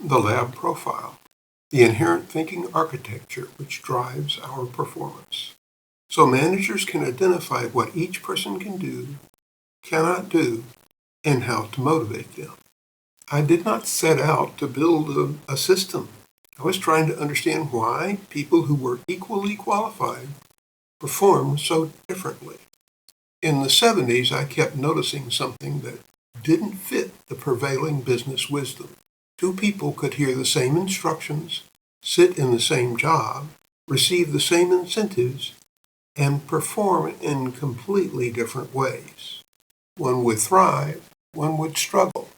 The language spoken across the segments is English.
The lab profile, the inherent thinking architecture which drives our performance. So managers can identify what each person can do, cannot do, and how to motivate them. I did not set out to build a system. I was trying to understand why people who were equally qualified performed so differently. In the 70s, I kept noticing something that didn't fit the prevailing business wisdom. Two people could hear the same instructions, sit in the same job, receive the same incentives, and perform in completely different ways. One would thrive, one would struggle.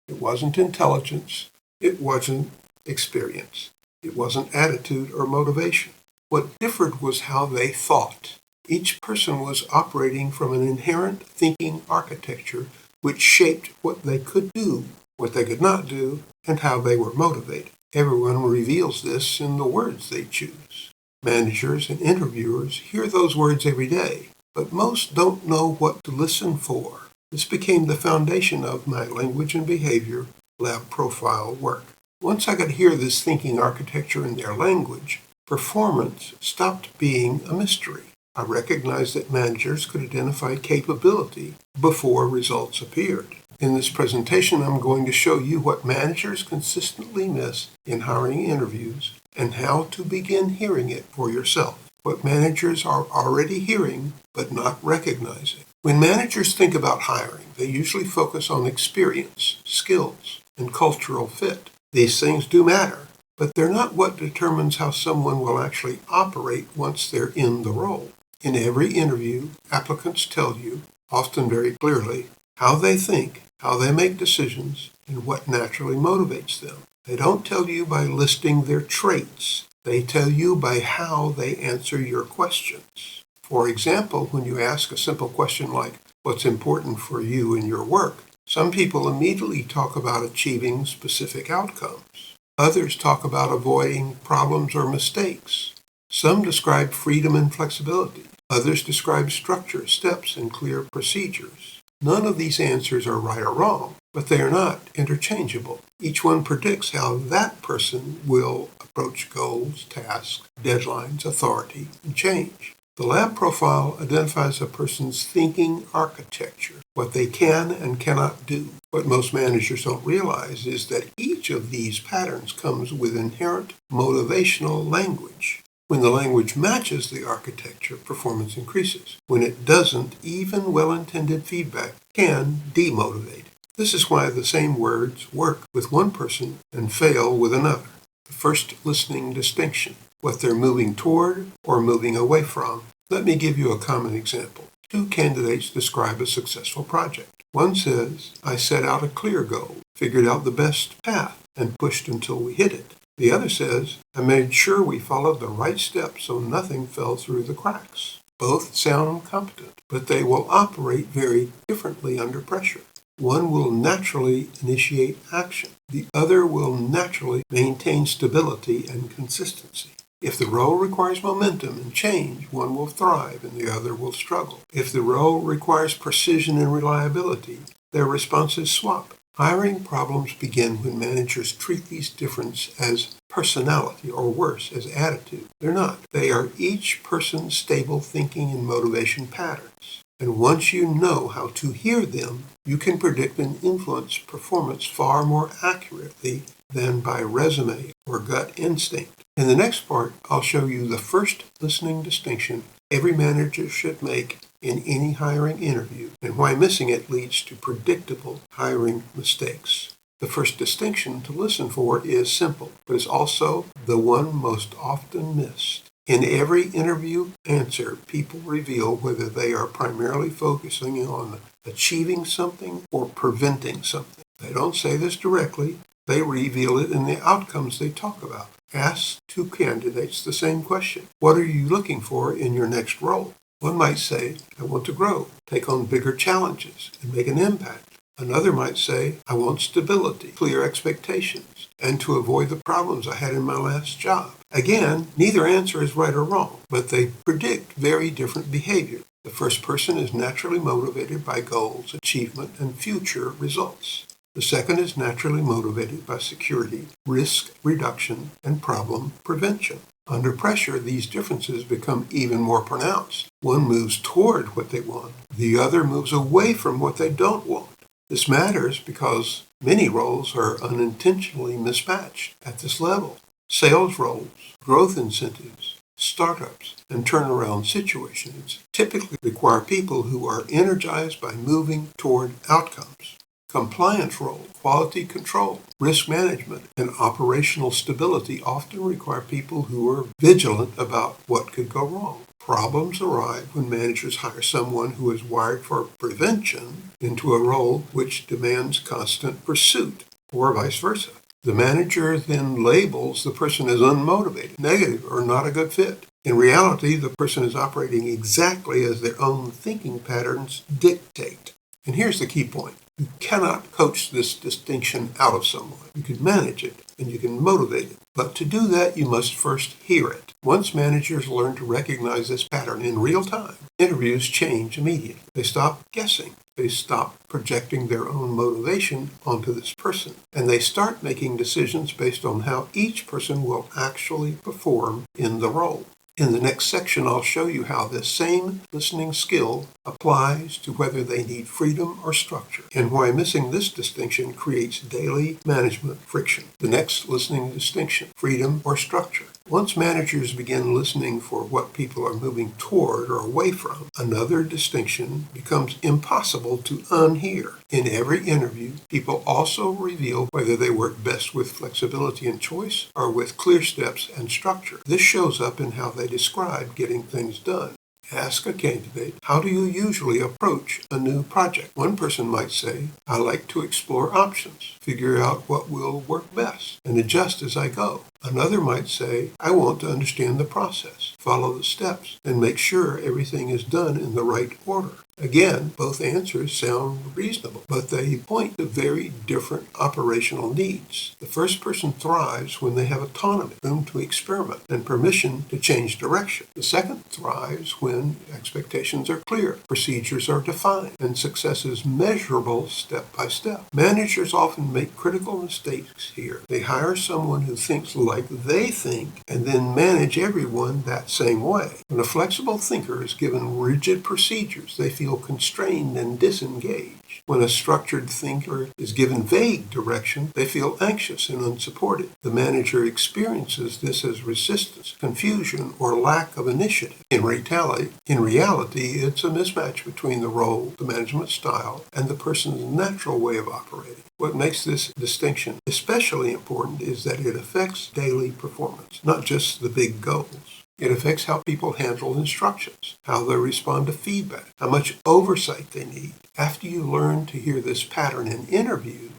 It wasn't intelligence, it wasn't experience, it wasn't attitude or motivation. What differed was how they thought. Each person was operating from an inherent thinking architecture which shaped what they could do, what they could not do, and how they were motivated. Everyone reveals this in the words they choose. Managers and interviewers hear those words every day, but most don't know what to listen for. This became the foundation of my language and behavior lab profile work. Once I could hear this thinking architecture in their language, performance stopped being a mystery. I recognized that managers could identify capability before results appeared. In this presentation, I'm going to show you what managers consistently miss in hiring interviews and how to begin hearing it for yourself. What managers are already hearing but not recognizing. When managers think about hiring, they usually focus on experience, skills, and cultural fit. These things do matter, but they're not what determines how someone will actually operate once they're in the role. In every interview, applicants tell you, often very clearly, how they think, how they make decisions, and what naturally motivates them. They don't tell you by listing their traits. They tell you by how they answer your questions. For example, when you ask a simple question like, what's important for you in your work? Some people immediately talk about achieving specific outcomes. Others talk about avoiding problems or mistakes. Some describe freedom and flexibility. Others describe structure, steps, and clear procedures. None of these answers are right or wrong, but they are not interchangeable. Each one predicts how that person will approach goals, tasks, deadlines, authority, and change. The lab profile identifies a person's thinking architecture, what they can and cannot do. What most managers don't realize is that each of these patterns comes with inherent motivational language. When the language matches the architecture, performance increases. When it doesn't, even well-intended feedback can demotivate. This is why the same words work with one person and fail with another. The first listening distinction, what they're moving toward or moving away from. Let me give you a common example. Two candidates describe a successful project. One says, I set out a clear goal, figured out the best path, and pushed until we hit it. The other says, I made sure we followed the right steps so nothing fell through the cracks. Both sound competent, but they will operate very differently under pressure. One will naturally initiate action. The other will naturally maintain stability and consistency. If the role requires momentum and change, one will thrive and the other will struggle. If the role requires precision and reliability, their responses swap. Hiring problems begin when managers treat these differences as personality or worse, as attitude. They're not. They are each person's stable thinking and motivation patterns. And once you know how to hear them, you can predict and influence performance far more accurately than by resume or gut instinct. In the next part, I'll show you the first listening distinction every manager should make in any hiring interview, and why missing it leads to predictable hiring mistakes. The first distinction to listen for is simple, but is also the one most often missed. In every interview answer, people reveal whether they are primarily focusing on achieving something or preventing something. They don't say this directly. They reveal it in the outcomes they talk about. Ask two candidates the same question. What are you looking for in your next role? One might say, I want to grow, take on bigger challenges, and make an impact. Another might say, I want stability, clear expectations, and to avoid the problems I had in my last job. Again, neither answer is right or wrong, but they predict very different behavior. The first person is naturally motivated by goals, achievement, and future results. The second is naturally motivated by security, risk reduction, and problem prevention. Under pressure, these differences become even more pronounced. One moves toward what they want, the other moves away from what they don't want. This matters because many roles are unintentionally mismatched at this level. Sales roles, growth incentives, startups, and turnaround situations typically require people who are energized by moving toward outcomes. Compliance role, quality control, risk management, and operational stability often require people who are vigilant about what could go wrong. Problems arise when managers hire someone who is wired for prevention into a role which demands constant pursuit, or vice versa. The manager then labels the person as unmotivated, negative, or not a good fit. In reality, the person is operating exactly as their own thinking patterns dictate. And here's the key point. You cannot coach this distinction out of someone. You can manage it and you can motivate it. But to do that, you must first hear it. Once managers learn to recognize this pattern in real time, interviews change immediately. They stop guessing. They stop projecting their own motivation onto this person. And they start making decisions based on how each person will actually perform in the role. In the next section, I'll show you how this same listening skill applies to whether they need freedom or structure, and why missing this distinction creates daily management friction. The next listening distinction, freedom or structure. Once managers begin listening for what people are moving toward or away from, another distinction becomes impossible to unhear. In every interview, people also reveal whether they work best with flexibility and choice or with clear steps and structure. This shows up in how they describe getting things done. Ask a candidate, how do you usually approach a new project? One person might say, I like to explore options, figure out what will work best, and adjust as I go. Another might say, I want to understand the process, follow the steps, and make sure everything is done in the right order. Again, both answers sound reasonable, but they point to very different operational needs. The first person thrives when they have autonomy, room to experiment, and permission to change direction. The second thrives when expectations are clear, procedures are defined, and success is measurable step by step. Managers often make critical mistakes here. They hire someone who thinks like they think and then manage everyone that same way. When a flexible thinker is given rigid procedures, they feel constrained and disengaged. When a structured thinker is given vague direction, they feel anxious and unsupported. The manager experiences this as resistance, confusion, or lack of initiative. In reality, it's a mismatch between the role, the management style, and the person's natural way of operating. What makes this distinction especially important is that it affects daily performance, not just the big goals. It affects how people handle instructions, how they respond to feedback, how much oversight they need. After you learn to hear this pattern in interviews,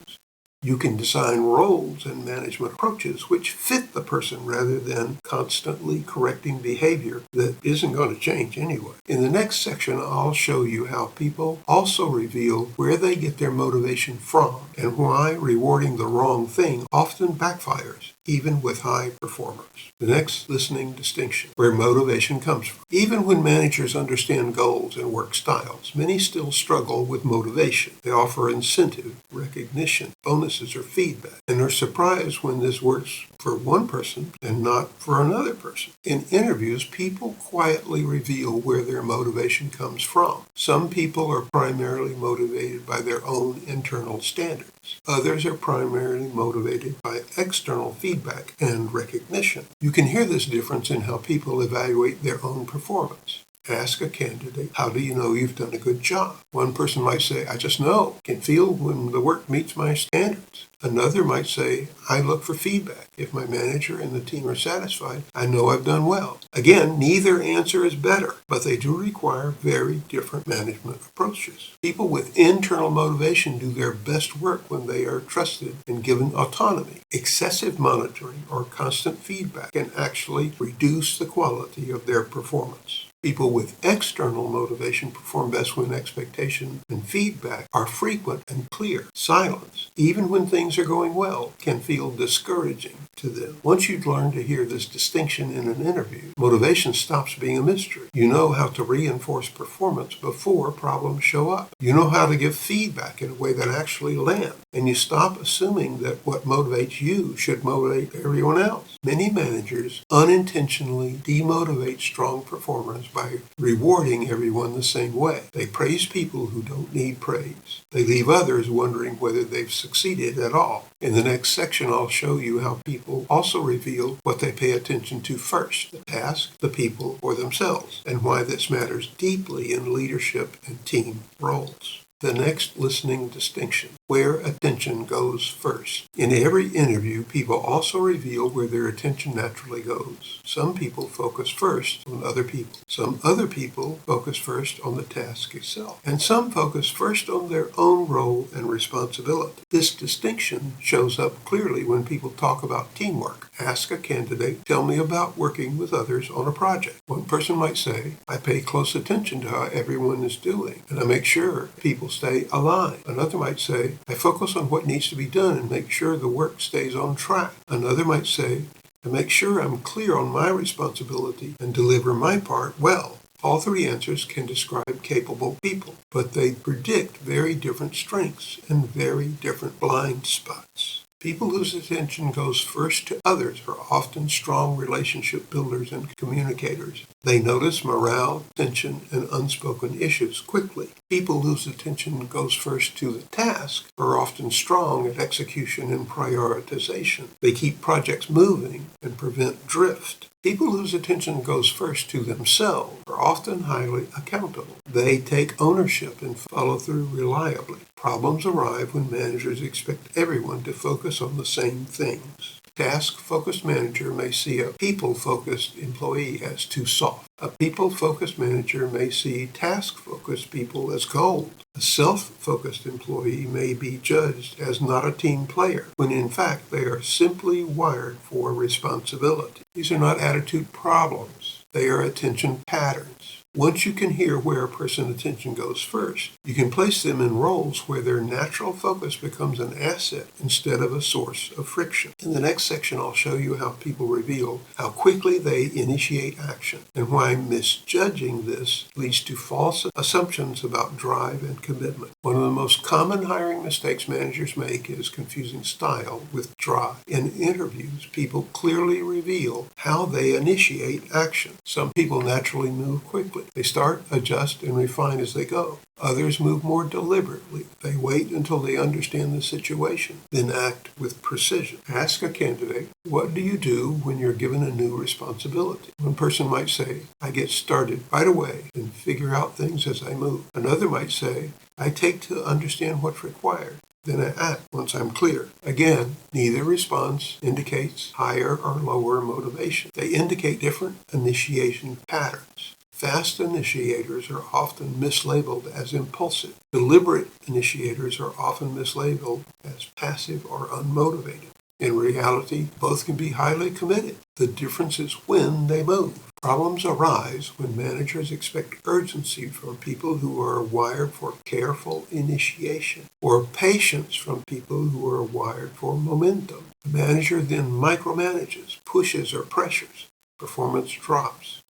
you can design roles and management approaches which fit the person rather than constantly correcting behavior that isn't going to change anyway. In the next section, I'll show you how people also reveal where they get their motivation from and why rewarding the wrong thing often backfires, even with high performers. The next listening distinction, where motivation comes from. Even when managers understand goals and work styles, many still struggle with motivation. They offer incentive, recognition, bonuses, or feedback, and are surprised when this works for one person and not for another person. In interviews, people quietly reveal where their motivation comes from. Some people are primarily motivated by their own internal standards. Others are primarily motivated by external feedback and recognition. You can hear this difference in how people evaluate their own performance. Ask a candidate, how do you know you've done a good job? One person might say, I just know, can feel when the work meets my standards. Another might say, I look for feedback. If my manager and the team are satisfied, I know I've done well. Again, neither answer is better, but they do require very different management approaches. People with internal motivation do their best work when they are trusted and given autonomy. Excessive monitoring or constant feedback can actually reduce the quality of their performance. People with external motivation perform best when expectation and feedback are frequent and clear. Silence, even when things are going well, can feel discouraging to them. Once you've learned to hear this distinction in an interview, motivation stops being a mystery. You know how to reinforce performance before problems show up. You know how to give feedback in a way that actually lands. And you stop assuming that what motivates you should motivate everyone else. Many managers unintentionally demotivate strong performers by rewarding everyone the same way. They praise people who don't need praise. They leave others wondering whether they've succeeded at all. In the next section, I'll show you how people also reveal what they pay attention to first, the task, the people, or themselves, and why this matters deeply in leadership and team roles. The next listening distinction, where attention goes first. In every interview, people also reveal where their attention naturally goes. Some people focus first on other people. Some other people focus first on the task itself. And some focus first on their own role and responsibility. This distinction shows up clearly when people talk about teamwork. Ask a candidate, tell me about working with others on a project. One person might say, I pay close attention to how everyone is doing, and I make sure people stay aligned. Another might say, I focus on what needs to be done and make sure the work stays on track. Another might say, I make sure I'm clear on my responsibility and deliver my part well. All three answers can describe capable people, but they predict very different strengths and very different blind spots. People whose attention goes first to others are often strong relationship builders and communicators. They notice morale, tension, and unspoken issues quickly. People whose attention goes first to the task are often strong at execution and prioritization. They keep projects moving and prevent drift. People whose attention goes first to themselves are often highly accountable. They take ownership and follow through reliably. Problems arrive when managers expect everyone to focus on the same things. A task-focused manager may see a people-focused employee as too soft. A people-focused manager may see task-focused people as cold. A self-focused employee may be judged as not a team player, when in fact they are simply wired for responsibility. These are not attitude problems. They are attention patterns. Once you can hear where a person's attention goes first, you can place them in roles where their natural focus becomes an asset instead of a source of friction. In the next section, I'll show you how people reveal how quickly they initiate action and why misjudging this leads to false assumptions about drive and commitment. One of the most common hiring mistakes managers make is confusing style with drive. In interviews, people clearly reveal how they initiate action. Some people naturally move quickly. They start, adjust, and refine as they go. Others move more deliberately. They wait until they understand the situation, then act with precision. Ask a candidate, what do you do when you're given a new responsibility? One person might say, I get started right away and figure out things as I move. Another might say, I take to understand what's required. Then I act once I'm clear. Again, neither response indicates higher or lower motivation. They indicate different initiation patterns. Fast initiators are often mislabeled as impulsive. Deliberate initiators are often mislabeled as passive or unmotivated. In reality, both can be highly committed. The difference is when they move. Problems arise when managers expect urgency from people who are wired for careful initiation, or patience from people who are wired for momentum. The manager then micromanages, pushes, or pressures. Performance drops,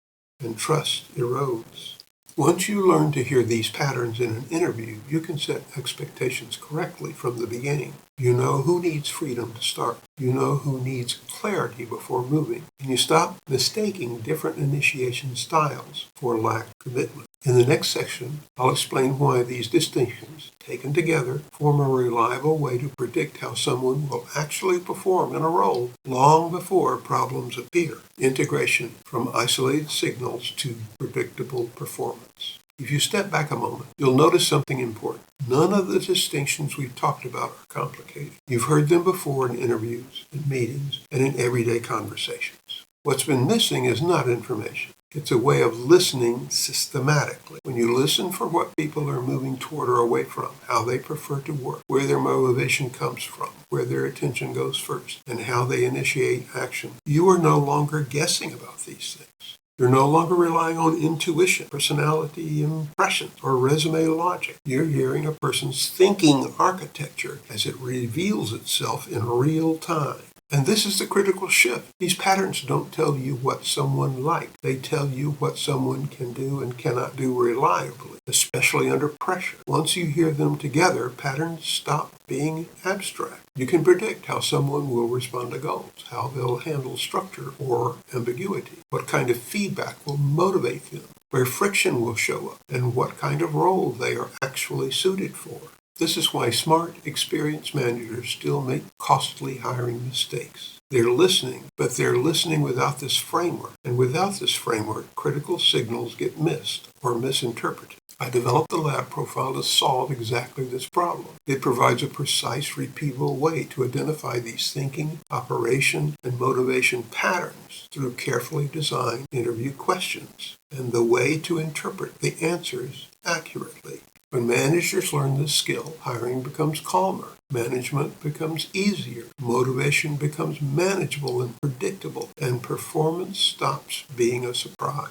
and trust erodes. Once you learn to hear these patterns in an interview, you can set expectations correctly from the beginning. You know who needs freedom to start. You know who needs clarity before moving. And you stop mistaking different initiation styles for lack of commitment. In the next section, I'll explain why these distinctions, taken together, form a reliable way to predict how someone will actually perform in a role long before problems appear. Integration from isolated signals to predictable performance. If you step back a moment, you'll notice something important. None of the distinctions we've talked about are complicated. You've heard them before in interviews, in meetings, and in everyday conversations. What's been missing is not information. It's a way of listening systematically. When you listen for what people are moving toward or away from, how they prefer to work, where their motivation comes from, where their attention goes first, and how they initiate action, you are no longer guessing about these things. You're no longer relying on intuition, personality impressions, or resume logic. You're hearing a person's thinking architecture as it reveals itself in real time. And this is the critical shift. These patterns don't tell you what someone likes. They tell you what someone can do and cannot do reliably, especially under pressure. Once you hear them together, patterns stop being abstract. You can predict how someone will respond to goals, how they'll handle structure or ambiguity, what kind of feedback will motivate them, where friction will show up, and what kind of role they are actually suited for. This is why smart, experienced managers still make costly hiring mistakes. They're listening, but they're listening without this framework. And without this framework, critical signals get missed or misinterpreted. I developed the lab profile to solve exactly this problem. It provides a precise, repeatable way to identify these thinking, operation, and motivation patterns through carefully designed interview questions, and the way to interpret the answers accurately. When managers learn this skill, hiring becomes calmer, management becomes easier, motivation becomes manageable and predictable, and performance stops being a surprise.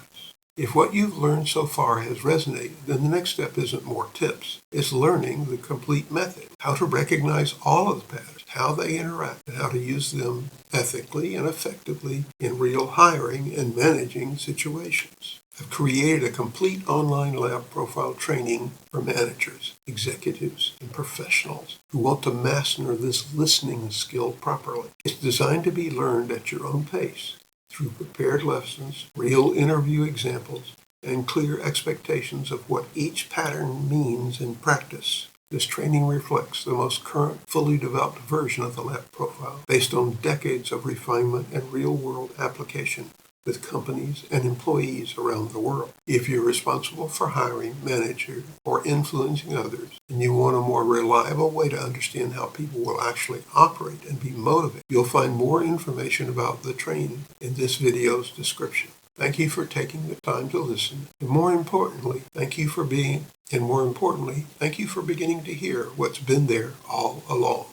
If what you've learned so far has resonated, then the next step isn't more tips. It's learning the complete method, how to recognize all of the patterns, how they interact, and how to use them ethically and effectively in real hiring and managing situations. I've created a complete online lab profile training for managers, executives, and professionals who want to master this listening skill properly. It's designed to be learned at your own pace through prepared lessons, real interview examples, and clear expectations of what each pattern means in practice. This training reflects the most current, fully developed version of the lab profile based on decades of refinement and real-world application with companies and employees around the world. If you're responsible for hiring, managing, or influencing others, and you want a more reliable way to understand how people will actually operate and be motivated, you'll find more information about the training in this video's description. Thank you for taking the time to listen, and more importantly, thank you for beginning to hear what's been there all along.